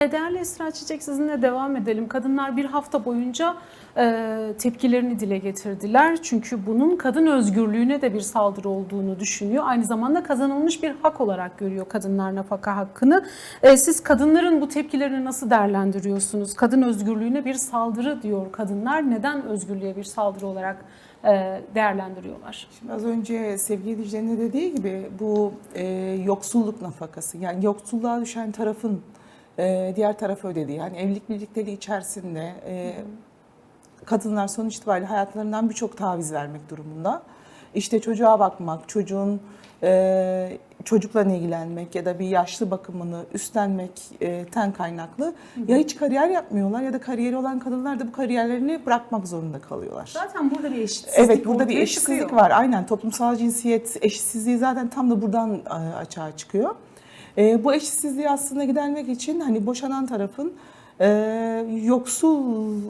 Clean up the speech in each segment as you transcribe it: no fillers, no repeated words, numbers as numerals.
Değerli Esra Çiçek, sizinle devam edelim. Kadınlar bir hafta boyunca tepkilerini dile getirdiler. Çünkü bunun kadın özgürlüğüne de bir saldırı olduğunu düşünüyor. Aynı zamanda kazanılmış bir hak olarak görüyor kadınlar nafaka hakkını. Siz kadınların bu tepkilerini nasıl değerlendiriyorsunuz? Kadın özgürlüğüne bir saldırı diyor kadınlar. Neden özgürlüğe bir saldırı olarak değerlendiriyorlar? Şimdi az önce sevgili Dicle'nin de dediği gibi bu yoksulluk nafakası, yani yoksulluğa düşen tarafın diğer tarafı ödediği, yani evlilik birlikteliği içerisinde kadınlar sonuç itibariyle hayatlarından birçok taviz vermek durumunda. İşte çocuğa bakmak, çocuğun çocukla ilgilenmek ya da bir yaşlı bakımını üstlenmekten kaynaklı ya hiç kariyer yapmıyorlar ya da kariyeri olan kadınlar da bu kariyerlerini bırakmak zorunda kalıyorlar. Zaten burada bir eşitsizlik Evet, burada bir ortaya eşitsizlik çıkıyor. var. Aynen, toplumsal cinsiyet eşitsizliği zaten tam da buradan açığa çıkıyor. Bu eşitsizliği aslında gidermek için hani boşanan tarafın yoksul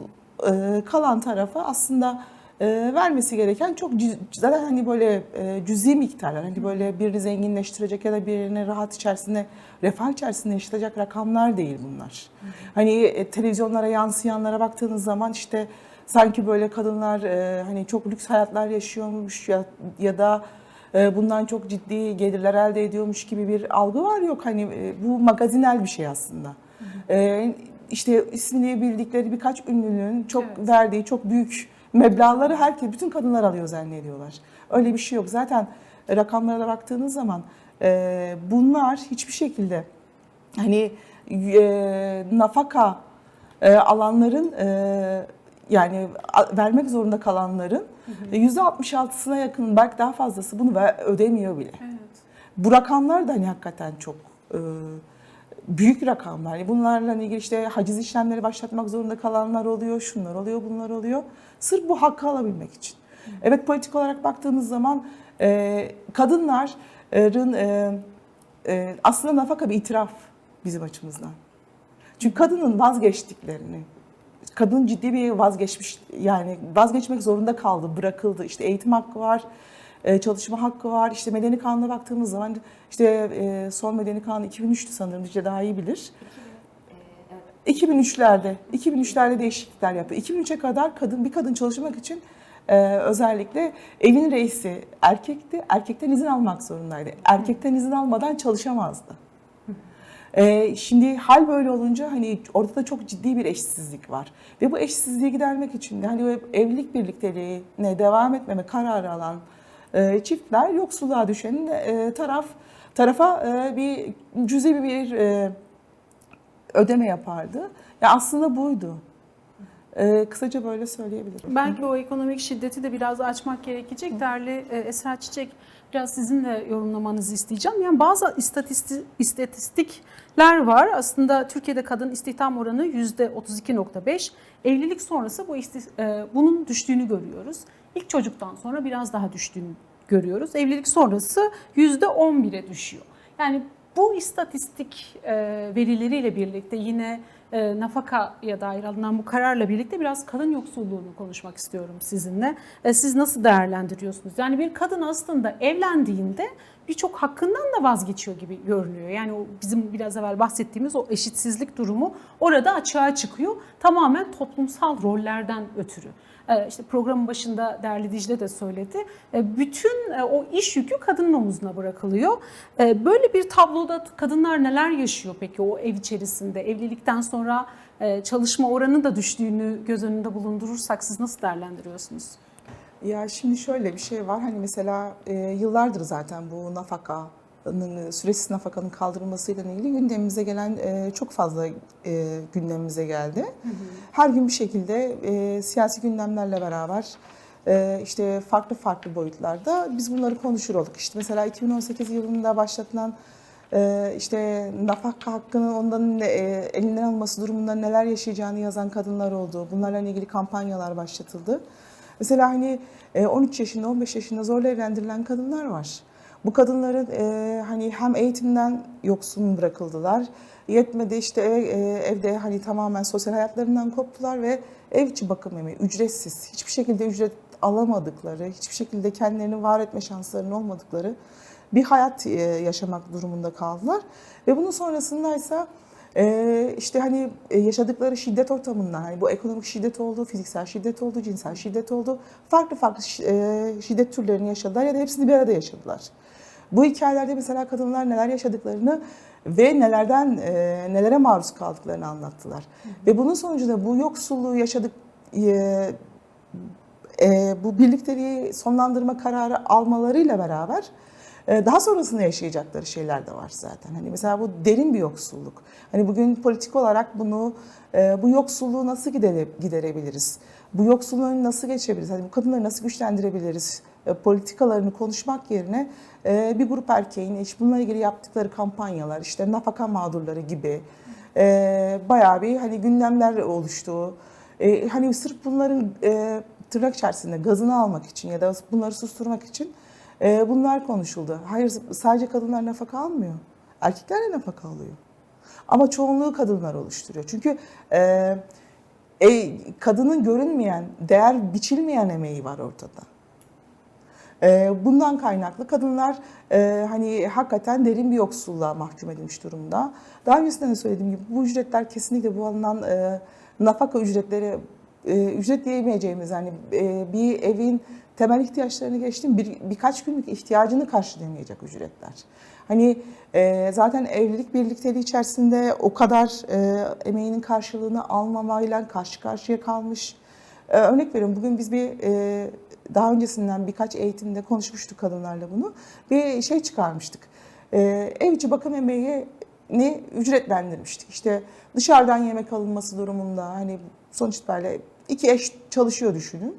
kalan tarafa aslında vermesi gereken çok zaten hani böyle cüzi miktarlar, hani böyle birini zenginleştirecek ya da birini rahat içerisinde, refah içerisinde yaşatacak rakamlar değil bunlar. Hani televizyonlara yansıyanlara baktığınız zaman işte sanki böyle kadınlar hani çok lüks hayatlar yaşıyormuş ya da bundan çok ciddi gelirler elde ediyormuş gibi bir algı var. Yok, hani bu magazinel bir şey aslında. İşte ismini bildikleri birkaç ünlünün çok verdiği çok büyük meblağları bütün kadınlar alıyor zannediyorlar. Öyle bir şey yok. Zaten rakamlara da baktığınız zaman bunlar hiçbir şekilde hani nafaka alanların yani vermek zorunda kalanların %66'sına yakın, belki daha fazlası bunu ödemiyor bile. Evet. Bu rakamlar da hani hakikaten çok büyük rakamlar. Yani bunlarla ilgili işte haciz işlemleri başlatmak zorunda kalanlar oluyor, şunlar oluyor, bunlar oluyor. Sırf bu hakkı alabilmek için. Evet, politik olarak baktığımız zaman kadınların aslında nafaka bir itiraf bizim açımızdan. Çünkü kadının vazgeçtiklerini, kadın ciddi bir yani vazgeçmek zorunda kaldı, bırakıldı. İşte eğitim hakkı var, çalışma hakkı var. İşte Medeni Kanun'a baktığımız zaman işte son Medeni Kanun 2003'tü sanırım, Dicle daha iyi bilir. 2003'lerde değişiklikler yaptı. 2003'e kadar bir kadın çalışmak için özellikle evin reisi erkekti. Erkekten izin almak zorundaydı. Erkekten izin almadan çalışamazdı. Şimdi hal böyle olunca hani ortada çok ciddi bir eşitsizlik var. Ve bu eşitsizliği gidermek için de hani evlilik birlikteliğine devam etmeme kararı alan çiftler yoksulluğa düşen tarafa bir cüzi bir ödeme yapardı. Ya aslında buydu. Kısaca böyle söyleyebilirim. Belki o ekonomik şiddeti de biraz açmak gerekecek. Değerli Esra Çiçek, biraz sizin de yorumlamanızı isteyeceğim. Yani bazı istatistikler var. Aslında Türkiye'de kadın istihdam oranı %32.5. Evlilik sonrası bunun düştüğünü görüyoruz. İlk çocuktan sonra biraz daha düştüğünü görüyoruz. Evlilik sonrası %11'e düşüyor. Yani bu istatistik verileriyle birlikte yine nafakaya dair alınan bu kararla birlikte biraz kadın yoksulluğunu konuşmak istiyorum sizinle. Siz nasıl değerlendiriyorsunuz? Yani bir kadın aslında evlendiğinde birçok hakkından da vazgeçiyor gibi görünüyor. Yani o bizim biraz evvel bahsettiğimiz o eşitsizlik durumu orada açığa çıkıyor. Tamamen toplumsal rollerden ötürü. İşte programın başında değerli Dicle de söyledi. Bütün o iş yükü kadının omuzuna bırakılıyor. Böyle bir tabloda kadınlar neler yaşıyor peki o ev içerisinde? Evlilikten sonra çalışma oranı da düştüğünü göz önünde bulundurursak siz nasıl değerlendiriyorsunuz? Ya şimdi şöyle bir şey var. Hani mesela yıllardır zaten bu süresiz nafakanın kaldırılmasıyla ilgili gündemimize gelen çok fazla gündemimize geldi. Her gün bir şekilde siyasi gündemlerle beraber işte farklı boyutlarda biz bunları konuşur olduk. İşte mesela 2018 yılında başlatılan işte nafaka hakkının ondan elinden alınması durumunda neler yaşayacağını yazan kadınlar oldu. Bunlarla ilgili kampanyalar başlatıldı. Mesela hani 13 yaşında, 15 yaşında zorla evlendirilen kadınlar var. Bu kadınların hani hem eğitimden yoksun bırakıldılar, yetmedi işte evde hani tamamen sosyal hayatlarından koptular ve ev içi bakım emeği ücretsiz, hiçbir şekilde ücret alamadıkları, hiçbir şekilde kendilerini var etme şanslarının olmadıkları bir hayat yaşamak durumunda kaldılar. Ve bunun sonrasındaysa İşte hani yaşadıkları şiddet ortamından, hani bu ekonomik şiddet oldu, fiziksel şiddet oldu, cinsel şiddet oldu. Farklı farklı şiddet türlerini yaşadılar ya da hepsini bir arada yaşadılar. Bu hikayelerde mesela kadınlar neler yaşadıklarını ve nelere maruz kaldıklarını anlattılar. Ve bunun sonucunda bu yoksulluğu yaşadık, bu birlikteliği sonlandırma kararı almalarıyla beraber daha sonrasında yaşayacakları şeyler de var zaten. Hani mesela bu derin bir yoksulluk. Hani bugün politik olarak bu yoksulluğu nasıl giderebiliriz? Bu yoksulluğu nasıl geçebiliriz? Hani bu kadınları nasıl güçlendirebiliriz? Politikalarını konuşmak yerine bir grup erkeğin bununla ilgili yaptıkları kampanyalar, işte nafaka mağdurları gibi bayağı bir hani gündemler oluştu. Hani sırf bunların tırnak içerisinde gazını almak için ya da bunları susturmak için bunlar konuşuldu. Hayır, sadece kadınlar nafaka almıyor. Erkekler de nafaka alıyor. Ama çoğunluğu kadınlar oluşturuyor. Çünkü kadının görünmeyen, değer biçilmeyen emeği var ortada. Bundan kaynaklı kadınlar hani hakikaten derin bir yoksulluğa mahkum edilmiş durumda. Daha öncesinde de söylediğim gibi bu ücretler kesinlikle bu alınan nafaka ücretleri ücret diyemeyeceğimiz, hani bir evin temel ihtiyaçlarını geçtim, birkaç günlük ihtiyacını karşılayamayacak ücretler. Hani zaten evlilik birlikteliği içerisinde o kadar emeğinin karşılığını almamayla karşı karşıya kalmış. Örnek veriyorum, bugün biz daha öncesinden birkaç eğitimde konuşmuştuk kadınlarla bunu. Bir şey çıkarmıştık. Ev içi bakım emeğini ücretlendirmiştik. İşte dışarıdan yemek alınması durumunda, hani sonuç itibariyle iki eş çalışıyor düşünün.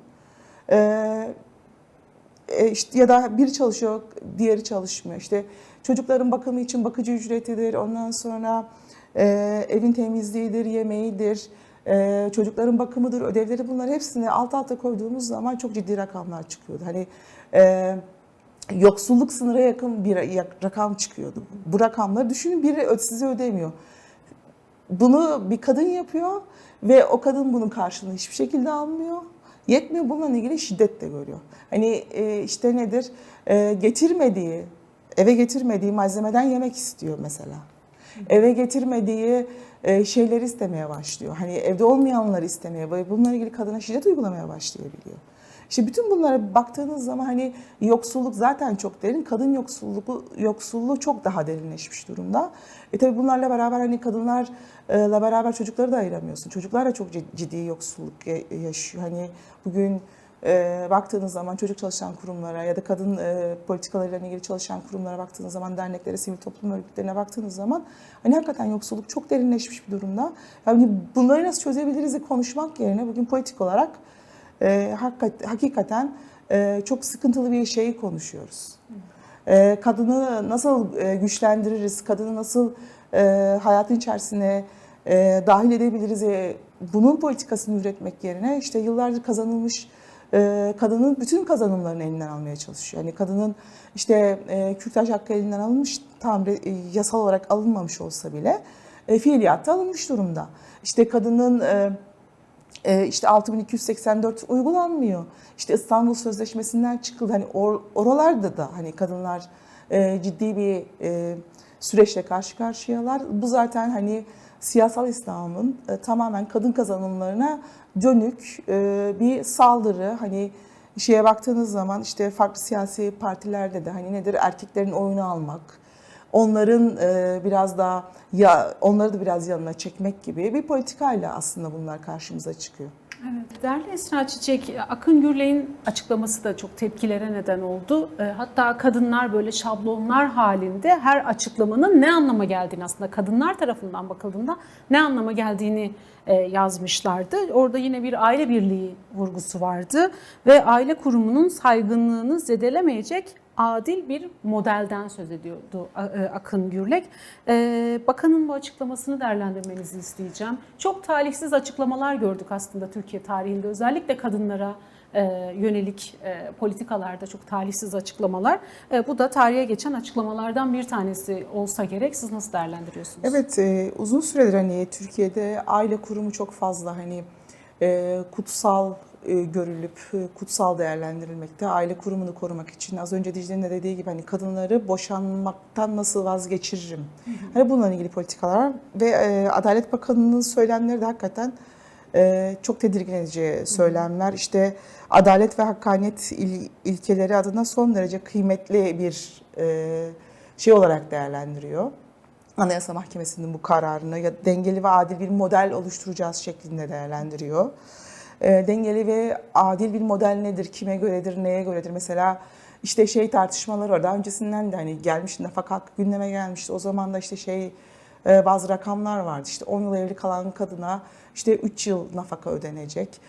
İşte ya da biri çalışıyor, diğeri çalışmıyor. İşte çocukların bakımı için bakıcı ücretidir. Ondan sonra evin temizliğidir, yemeğidir. Çocukların bakımıdır, ödevleri, bunlar hepsini alt alta koyduğumuz zaman çok ciddi rakamlar çıkıyordu. Hani yoksulluk sınıra yakın bir rakam çıkıyordu. Bu rakamları düşünün, biri size ödemiyor. Bunu bir kadın yapıyor ve o kadın bunun karşılığını hiçbir şekilde almıyor. Yetmiyor, bununla ilgili şiddet de görüyor. Hani işte nedir? Eve getirmediği malzemeden yemek istiyor mesela. Eve getirmediği şeyleri istemeye başlıyor. Hani evde olmayanları istemeye ve bununla ilgili kadına şiddet uygulamaya başlayabiliyor. İşte bütün bunlara baktığınız zaman hani yoksulluk zaten çok derin, kadın yoksulluğu çok daha derinleşmiş durumda. Tabii bunlarla beraber hani kadınlarla beraber çocukları da ayıramıyorsun. Çocuklar da çok ciddi yoksulluk yaşıyor. Hani bugün baktığınız zaman çocuk çalışan kurumlara ya da kadın politikalarıyla ilgili çalışan kurumlara baktığınız zaman, derneklere, sivil toplum örgütlerine baktığınız zaman hani hakikaten yoksulluk çok derinleşmiş bir durumda. Yani bunları nasıl çözebiliriz konuşmak yerine bugün politik olarak hakikaten çok sıkıntılı bir şeyi konuşuyoruz. Kadını nasıl güçlendiririz, kadını nasıl hayatın içerisine dahil edebiliriz, bunun politikasını üretmek yerine işte yıllardır kazanılmış kadının bütün kazanımlarını elinden almaya çalışıyor. Yani kadının işte kürtaj hakkı elinden alınmış, tam yasal olarak alınmamış olsa bile fiiliyatta alınmış durumda. İşte kadının işte 6284 uygulanmıyor. İşte İstanbul Sözleşmesi'nden çıkıldı. Hani oralarda da hani kadınlar ciddi bir süreçle karşı karşıyalar. Bu zaten hani siyasal İslam'ın tamamen kadın kazanımlarına dönük bir saldırı. Hani şeye baktığınız zaman işte farklı siyasi partilerde de hani nedir, erkeklerin oyunu almak, onların onları da biraz yanına çekmek gibi bir politikayla aslında bunlar karşımıza çıkıyor. Evet. Değerli Esra Çiçek, Akın Gürlek'in açıklaması da çok tepkilere neden oldu. Hatta kadınlar böyle şablonlar halinde her açıklamanın ne anlama geldiğini, aslında kadınlar tarafından bakıldığında ne anlama geldiğini yazmışlardı. Orada yine bir aile birliği vurgusu vardı ve aile kurumunun saygınlığını zedelemeyecek adil bir modelden söz ediyordu Akın Gürlek. Bakanın bu açıklamasını değerlendirmenizi isteyeceğim. Çok talihsiz açıklamalar gördük aslında Türkiye tarihinde. Özellikle kadınlara yönelik politikalarda çok talihsiz açıklamalar. Bu da tarihe geçen açıklamalardan bir tanesi olsa gerek. Siz nasıl değerlendiriyorsunuz? Evet, uzun süredir hani Türkiye'de aile kurumu çok fazla hani kutsal görülüp kutsal değerlendirilmekte. Aile kurumunu korumak için az önce Dicle'nin de dediği gibi hani kadınları boşanmaktan nasıl vazgeçiririm? Hani bununla ilgili politikalar var ve Adalet Bakanı'nın söylemleri de hakikaten çok tedirgin edici söylemler. İşte adalet ve hakkaniyet ilkeleri adına son derece kıymetli bir şey olarak değerlendiriyor. Anayasa Mahkemesi'nin bu kararını ya dengeli ve adil bir model oluşturacağız şeklinde değerlendiriyor. Dengeli ve adil bir model nedir, kime göredir, neye göredir? Mesela işte tartışmaları var. Daha öncesinden de hani gelmiş, nafaka hakkı gündeme gelmişti. O zaman da işte bazı rakamlar vardı. İşte 10 yıl evli kalan kadına işte 3 yıl nafaka ödenecek.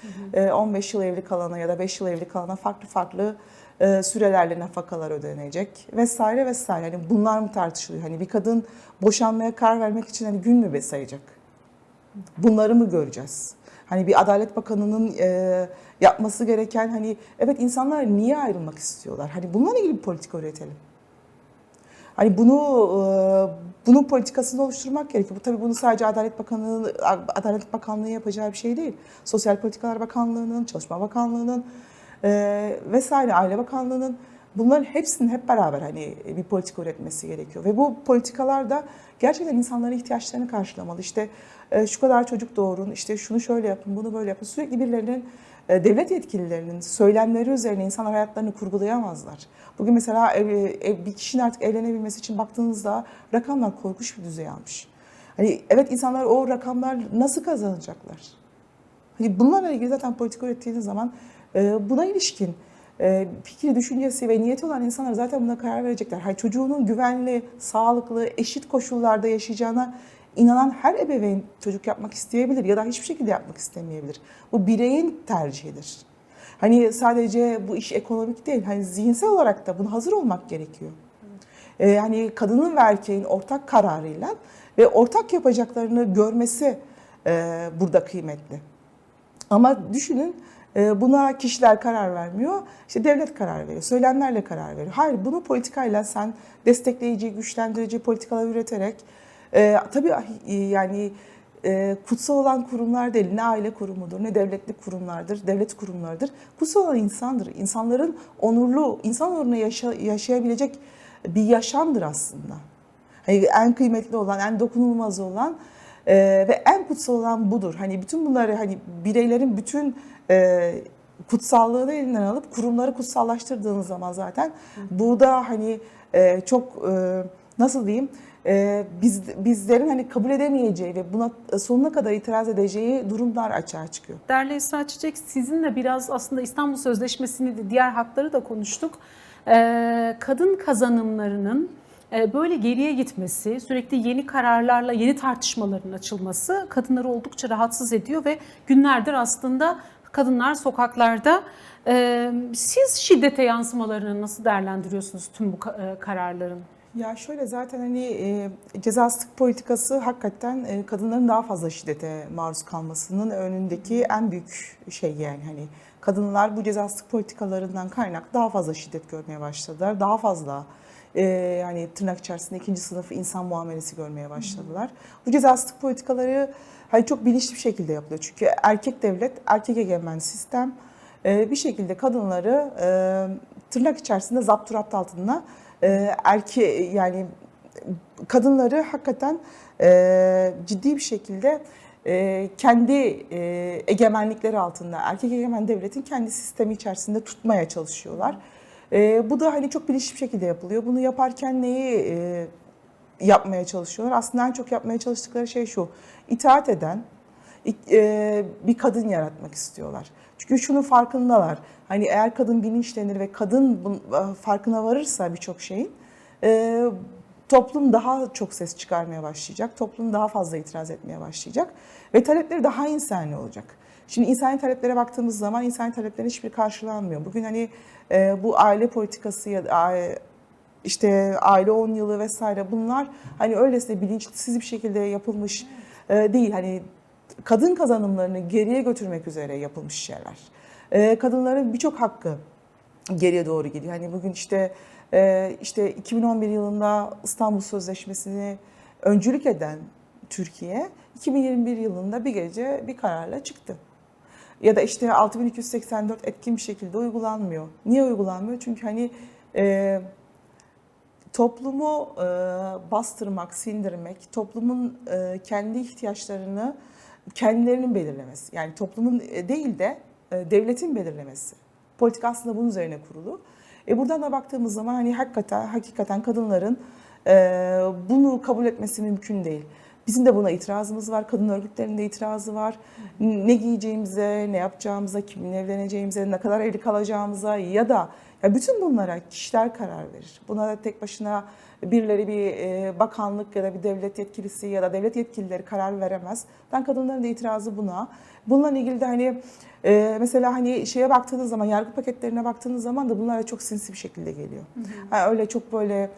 15 yıl evli kalana ya da 5 yıl evli kalana farklı farklı sürelerle nafakalar ödenecek vesaire vesaire. Hani bunlar mı tartışılıyor? Hani bir kadın boşanmaya karar vermek için hani gün mü sayacak? Bunları mı göreceğiz? Hani bir Adalet Bakanı'nın yapması gereken hani evet insanlar niye ayrılmak istiyorlar? Hani bununla ilgili bir politika üretelim. Hani bunun politikasını oluşturmak gerekiyor. Bu tabii bunu sadece Adalet Bakanlığı yapacağı bir şey değil. Sosyal Politikalar Bakanlığı'nın, Çalışma Bakanlığı'nın vesaire Aile Bakanlığı'nın bunların hepsinin hep beraber hani bir politika üretmesi gerekiyor. Ve bu politikalar da gerçekten insanların ihtiyaçlarını karşılamalı. İşte şu kadar çocuk doğurun, işte şunu şöyle yapın, bunu böyle yapın. Sürekli birilerinin devlet yetkililerinin söylemleri üzerine insanlar hayatlarını kurgulayamazlar. Bugün mesela bir kişinin artık evlenebilmesi için baktığınızda rakamlar korkunç bir düzey almış. Hani evet insanlar o rakamlar nasıl kazanacaklar? Hani bunlarla ilgili zaten politika ürettiğiniz zaman buna ilişkin fikri, düşüncesi ve niyeti olan insanlar zaten buna karar verecekler. Hani çocuğunun güvenli, sağlıklı, eşit koşullarda yaşayacağına inanan her ebeveyn çocuk yapmak isteyebilir ya da hiçbir şekilde yapmak istemeyebilir. Bu bireyin tercihidir. Hani sadece bu iş ekonomik değil, hani zihinsel olarak da buna hazır olmak gerekiyor. Hani kadının ve erkeğin ortak kararıyla ve ortak yapacaklarını görmesi burada kıymetli. Ama düşünün buna kişiler karar vermiyor, işte devlet karar veriyor, söylemlerle karar veriyor. Hayır, bunu politikayla sen destekleyici, güçlendirici politikalar üreterek tabii yani kutsal olan kurumlar değil, ne aile kurumudur, ne devletlik kurumlardır, devlet kurumlarıdır. Kutsal olan insandır. İnsanların onurlu, insan onuruna yaşayabilecek bir yaşamdır aslında. Hani en kıymetli olan, en dokunulmaz olan ve en kutsal olan budur. Hani bütün bunları hani bireylerin bütün kutsallığını elinden alıp kurumları kutsallaştırdığınız zaman zaten bu da hani çok nasıl diyeyim bizlerin hani kabul edemeyeceği ve buna sonuna kadar itiraz edeceği durumlar açığa çıkıyor. Değerli Esra Çiçek, sizinle biraz aslında İstanbul Sözleşmesi'ni de diğer hakları da konuştuk. Kadın kazanımlarının böyle geriye gitmesi, sürekli yeni kararlarla yeni tartışmaların açılması kadınları oldukça rahatsız ediyor ve günlerdir aslında kadınlar sokaklarda. Siz şiddete yansımalarını nasıl değerlendiriyorsunuz tüm bu kararların? Ya şöyle zaten hani cezasızlık politikası hakikaten kadınların daha fazla şiddete maruz kalmasının önündeki en büyük şey yani hani kadınlar bu cezasızlık politikalarından kaynak daha fazla şiddet görmeye başladılar. Daha fazla yani tırnak içerisinde ikinci sınıf insan muamelesi görmeye başladılar. Bu cezasızlık politikaları hani çok bilinçli bir şekilde yapılıyor. Çünkü erkek devlet, erkek egemen sistem bir şekilde kadınları tırnak içerisinde zapturapt altında yani kadınları hakikaten ciddi bir şekilde kendi egemenlikleri altında erkek egemen devletin kendi sistemi içerisinde tutmaya çalışıyorlar. Bu da hani çok bilinçli bir şekilde yapılıyor. Bunu yaparken neyi yapmaya çalışıyorlar? Aslında en çok yapmaya çalıştıkları şey şu: itaat eden bir kadın yaratmak istiyorlar. Çünkü şunun farkındalar. Hani eğer kadın bilinçlenir ve kadın farkına varırsa birçok şeyin toplum daha çok ses çıkarmaya başlayacak. Toplum daha fazla itiraz etmeye başlayacak ve talepleri daha insani olacak. Şimdi insani taleplere baktığımız zaman insani taleplerin hiçbiri karşılanmıyor. Bugün hani bu aile politikası ya da işte aile 10 yılı vesaire bunlar hani öylesine bilinçsiz bir şekilde yapılmış değil. Hani kadın kazanımlarını geriye götürmek üzere yapılmış şeyler. Kadınların birçok hakkı geriye doğru gidiyor. Hani bugün işte 2011 yılında İstanbul Sözleşmesi'ni öncülük eden Türkiye 2021 yılında bir gece bir kararla çıktı. ya da işte 6284 etkin bir şekilde uygulanmıyor. Niye uygulanmıyor? Çünkü hani toplumu bastırmak, sindirmek, toplumun kendi ihtiyaçlarını kendilerinin belirlemesi. Yani toplumun değil de devletin belirlemesi. Politika aslında bunun üzerine kurulu. Buradan da baktığımız zaman hani hakikaten kadınların bunu kabul etmesi mümkün değil. Bizim de buna itirazımız var, kadın örgütlerinin de itirazı var. Ne giyeceğimize, ne yapacağımıza, kiminle evleneceğimize, ne kadar evli kalacağımıza ya da bütün bunlara kişiler karar verir. Buna da tek başına birileri bir bakanlık ya da bir devlet yetkilisi ya da devlet yetkilileri karar veremez. Ben kadınların da itirazı buna. Bununla ilgili de hani mesela hani şeye baktığınız zaman, yargı paketlerine baktığınız zaman da bunlar da çok sinsi bir şekilde geliyor. Yani öyle çok böyle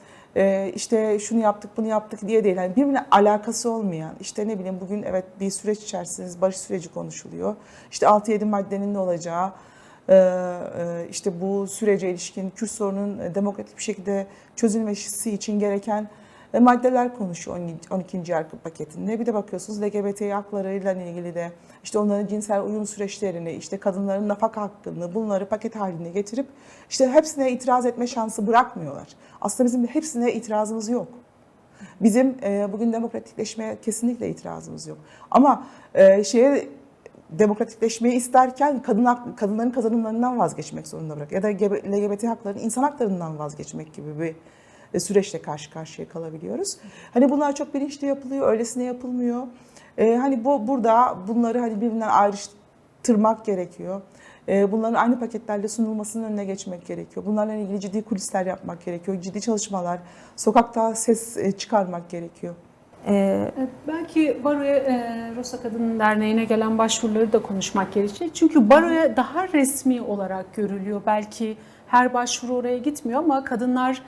işte şunu yaptık, bunu yaptık diye değil. Yani birbirine alakası olmayan, işte ne bileyim bugün evet bir süreç içerisinde barış süreci konuşuluyor. İşte 6-7 maddenin ne olacağı, işte bu sürece ilişkin Kürt sorunun demokratik bir şekilde çözülmesi için gereken maddeler konuşuyor 12. yargı paketinde. Bir de bakıyorsunuz LGBT haklarıyla ilgili de işte onların cinsel uyum süreçlerini, işte kadınların nafaka hakkını bunları paket haline getirip işte hepsine itiraz etme şansı bırakmıyorlar. Aslında bizim hepsine itirazımız yok. Bizim bugün demokratikleşmeye kesinlikle itirazımız yok. Ama demokratikleşmeyi isterken kadınların kazanımlarından vazgeçmek zorunda bırak ya da LGBT haklarının insan haklarından vazgeçmek gibi bir süreçle karşı karşıya kalabiliyoruz. Hani bunlar çok bilinçli yapılıyor, öylesine yapılmıyor. Hani burada bunları hani birbirinden ayrıştırmak gerekiyor. Bunların aynı paketlerle sunulmasının önüne geçmek gerekiyor. Bunlarla ilgili ciddi kulisler yapmak gerekiyor, ciddi çalışmalar, sokakta ses çıkarmak gerekiyor. Belki Baro'ya, Rosa Kadın Derneği'ne gelen başvuruları da konuşmak gerekecek. Çünkü Baro'ya daha resmi olarak görülüyor. Belki her başvuru oraya gitmiyor ama kadınlar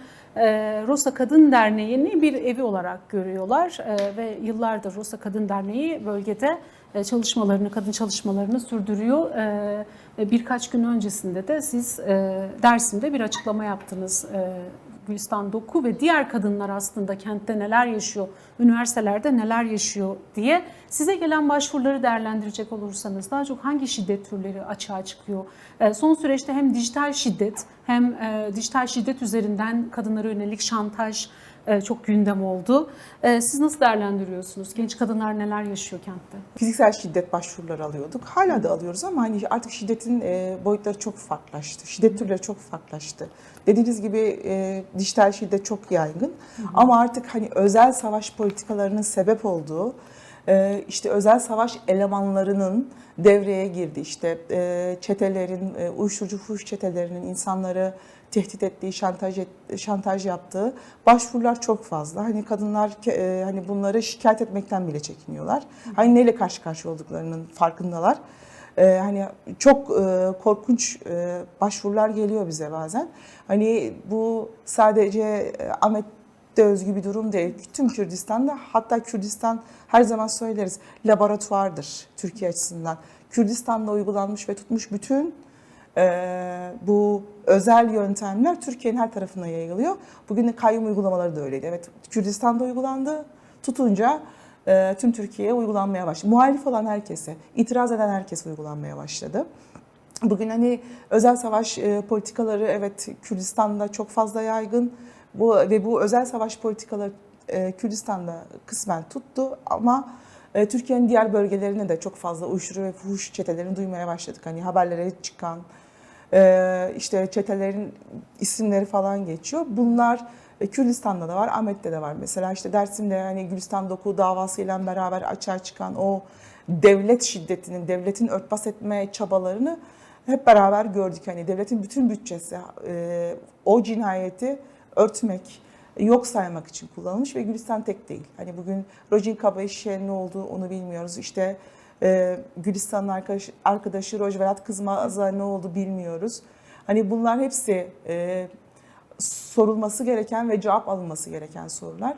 Rosa Kadın Derneği'ni bir evi olarak görüyorlar. Ve yıllardır Rosa Kadın Derneği bölgede kadın çalışmalarını sürdürüyor. Birkaç gün öncesinde de siz Dersim'de bir açıklama yaptınız. Gülistan Doku ve diğer kadınlar aslında kentte neler yaşıyor, üniversitelerde neler yaşıyor diye. Size gelen başvuruları değerlendirecek olursanız daha çok hangi şiddet türleri açığa çıkıyor? Son süreçte hem dijital şiddet hem dijital şiddet üzerinden kadınlara yönelik şantaj çok gündem oldu. Siz nasıl değerlendiriyorsunuz? Genç kadınlar neler yaşıyor kentte? Fiziksel şiddet başvuruları alıyorduk. Hala da alıyoruz ama hani artık şiddetin boyutları çok farklılaştı. Şiddet türleri çok farklılaştı. Dediğiniz gibi dijital şiddet çok yaygın. Ama artık hani özel savaş politikalarının sebep olduğu, işte özel savaş elemanlarının devreye girdi. İşte çetelerin, uyuşturucu fuhuş çetelerinin insanları tehdit ettiği, şantaj yaptığı başvurular çok fazla. Hani kadınlar hani bunları şikayet etmekten bile çekiniyorlar. Hani neyle karşı karşıya olduklarının farkındalar. Hani çok korkunç başvurular geliyor bize bazen. Hani bu sadece Ahmet'te özgü bir durum değil. Tüm Kürdistan'da, hatta Kürdistan her zaman söyleriz laboratuvardır Türkiye açısından. Kürdistan'da uygulanmış ve tutmuş bütün bu özel yöntemler Türkiye'nin her tarafına yayılıyor. Bugün de kayyum uygulamaları da öyleydi. Evet, Kürdistan'da uygulandı. Tutunca tüm Türkiye'ye uygulanmaya başladı. Muhalif olan herkese, itiraz eden herkese uygulanmaya başladı. Bugün hani özel savaş politikaları evet Kürdistan'da çok fazla yaygın. Bu özel savaş politikaları Kürdistan'da kısmen tuttu ama Türkiye'nin diğer bölgelerine de çok fazla uyuşturucu ve fuhuş çetelerini duymaya başladık. Hani haberlere çıkan işte çetelerin isimleri falan geçiyor. Bunlar Kürdistan'da da var, Ahmet'te de var. Mesela işte Dersim'de hani Gülistan Doku davasıyla beraber açığa çıkan o devlet şiddetinin, devletin örtbas etme çabalarını hep beraber gördük. Hani devletin bütün bütçesi o cinayeti örtmek, yok saymak için kullanılmış ve Gülistan tek değil. Hani bugün Rojin Kabayiş'e ne oldu onu bilmiyoruz. İşte Gülistan'ın arkadaşı Rojvelat Kızmaz'a ne oldu bilmiyoruz. Hani bunlar hepsi sorulması gereken ve cevap alınması gereken sorular.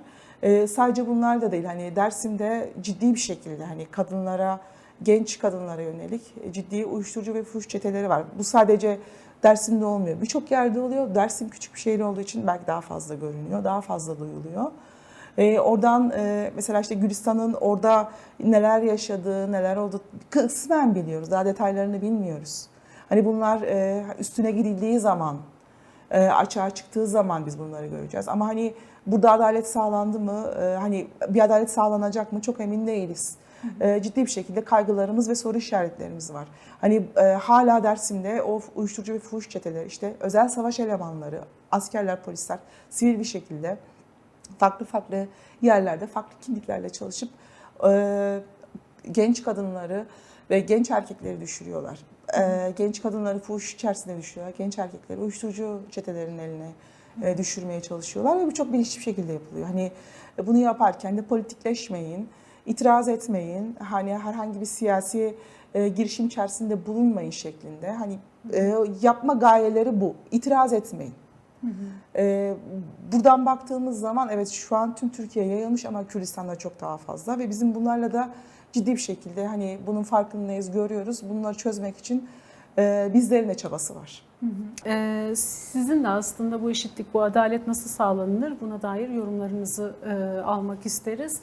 Sadece bunlar da değil. Hani Dersim'de ciddi bir şekilde hani kadınlara, genç kadınlara yönelik ciddi uyuşturucu ve fuhuş çeteleri var. Bu sadece Dersim'de olmuyor. Birçok yerde oluyor. Dersim küçük bir şehir olduğu için belki daha fazla görünüyor, daha fazla duyuluyor. Oradan mesela işte Gülistan'ın orada neler yaşadığı, neler oldu kısmen biliyoruz. Daha detaylarını bilmiyoruz. Hani bunlar üstüne gidildiği zaman, açığa çıktığı zaman biz bunları göreceğiz. Ama hani burada adalet sağlandı mı, hani bir adalet sağlanacak mı çok emin değiliz. Ciddi bir şekilde kaygılarımız ve soru işaretlerimiz var. Hani hala Dersim'de o uyuşturucu ve fuhuş çeteleri, işte özel savaş elemanları, askerler, polisler sivil bir şekilde farklı yerlerde, farklı kimliklerle çalışıp genç kadınları ve genç erkekleri düşürüyorlar. Genç kadınları fuhuş içerisinde düşürüyorlar. Genç erkekleri uyuşturucu çetelerinin eline düşürmeye çalışıyorlar ve bu çok bilinçli bir şekilde yapılıyor. Hani bunu yaparken de politikleşmeyin, itiraz etmeyin, hani herhangi bir siyasi girişim içerisinde bulunmayın şeklinde. Hani yapma gayeleri bu. İtiraz etmeyin. Buradan baktığımız zaman evet şu an tüm Türkiye'ye yayılmış ama Kürdistan'da çok daha fazla ve bizim bunlarla da ciddi bir şekilde hani bunun farkındayız, görüyoruz. Bunları çözmek için bizlerin de çabası var. Sizin de aslında bu eşitlik, bu adalet nasıl sağlanır buna dair yorumlarınızı almak isteriz.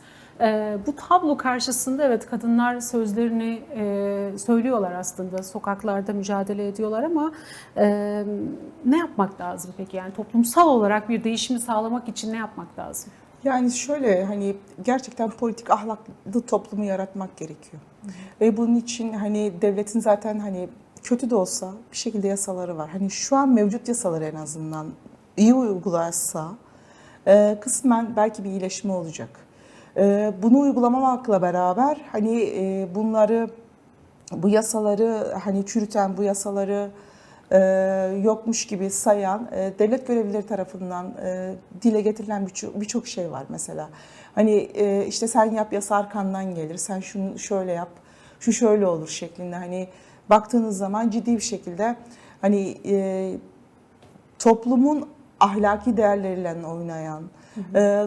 Bu tablo karşısında evet kadınlar sözlerini söylüyorlar aslında, sokaklarda mücadele ediyorlar ama ne yapmak lazım peki? Yani toplumsal olarak bir değişimi sağlamak için ne yapmak lazım? Yani şöyle hani gerçekten politik ahlaklı toplumu yaratmak gerekiyor. Ve bunun için hani devletin zaten hani kötü de olsa bir şekilde yasaları var. Hani şu an mevcut yasaları en azından iyi uygularsa kısmen belki bir iyileşme olacak. Bunu uygulamamakla beraber hani bu yasaları hani çürüten, bu yasaları yokmuş gibi sayan devlet görevlileri tarafından dile getirilen birçok şey var mesela. Hani işte sen yap yasa arkandan gelir, sen şunu şöyle yap, şu şöyle olur şeklinde hani baktığınız zaman ciddi bir şekilde hani toplumun ahlaki değerleriyle oynayan,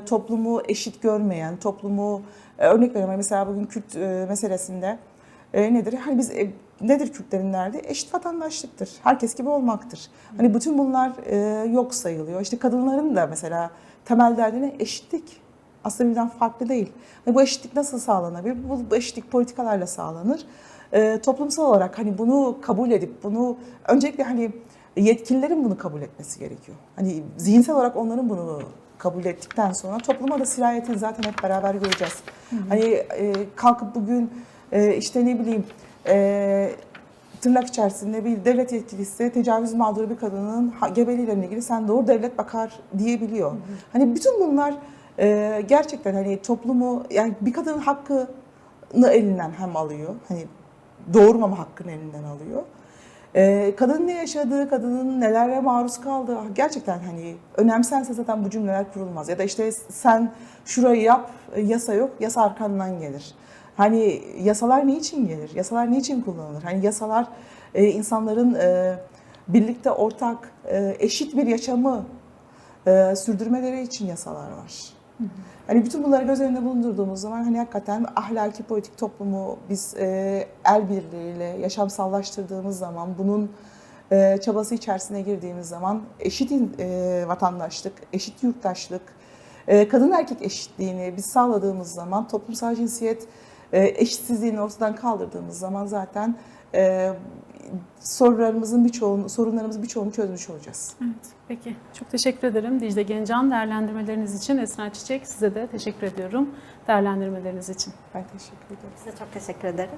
toplumu eşit görmeyen, toplumu örnek veriyorum mesela bugün Kürt meselesinde nedir? Hani biz nedir Kürtlerin derdi? Eşit vatandaşlıktır. Herkes gibi olmaktır. Hani bütün bunlar yok sayılıyor. İşte kadınların da mesela temel derdi ne? Eşitlik. Aslında birbirinden farklı değil. Hani bu eşitlik nasıl sağlanabilir? Bu eşitlik politikalarla sağlanır. Toplumsal olarak hani bunu kabul edip bunu öncelikle hani yetkililerin bunu kabul etmesi gerekiyor. Hani zihinsel olarak onların bunu kabul ettikten sonra topluma da sirayetini zaten hep beraber göreceğiz. Hani kalkıp bugün işte ne bileyim tırnak içerisinde bir devlet yetkilisi tecavüz mağduru bir kadının gebeliğiyle ilgili sen doğru devlet bakar diyebiliyor. Hani bütün bunlar gerçekten hani toplumu yani bir kadının hakkını elinden hem alıyor. Hani doğurmama hakkını elinden alıyor. Kadının ne yaşadığı, kadının nelere maruz kaldığı gerçekten hani önemsense zaten bu cümleler kurulmaz. Ya da işte sen şurayı yap, yasa yok, yasa arkandan gelir. Hani yasalar niçin gelir? Yasalar niçin kullanılır? Hani yasalar insanların birlikte ortak, eşit bir yaşamı sürdürmeleri için yasalar var. Hani bütün bunları göz önünde bulundurduğumuz zaman hani hakikaten ahlaki politik toplumu biz el birliğiyle yaşamsallaştırdığımız zaman bunun çabası içerisine girdiğimiz zaman eşit vatandaşlık, eşit yurttaşlık, kadın erkek eşitliğini biz sağladığımız zaman toplumsal cinsiyet eşitsizliğini ortadan kaldırdığımız zaman zaten sorunlarımızın birçoğunu çözmüş olacağız. Evet, peki. Çok teşekkür ederim Dicle Gencan değerlendirmeleriniz için. Esra Çiçek size de teşekkür ediyorum değerlendirmeleriniz için. Ben teşekkür ederim. Size çok teşekkür ederiz.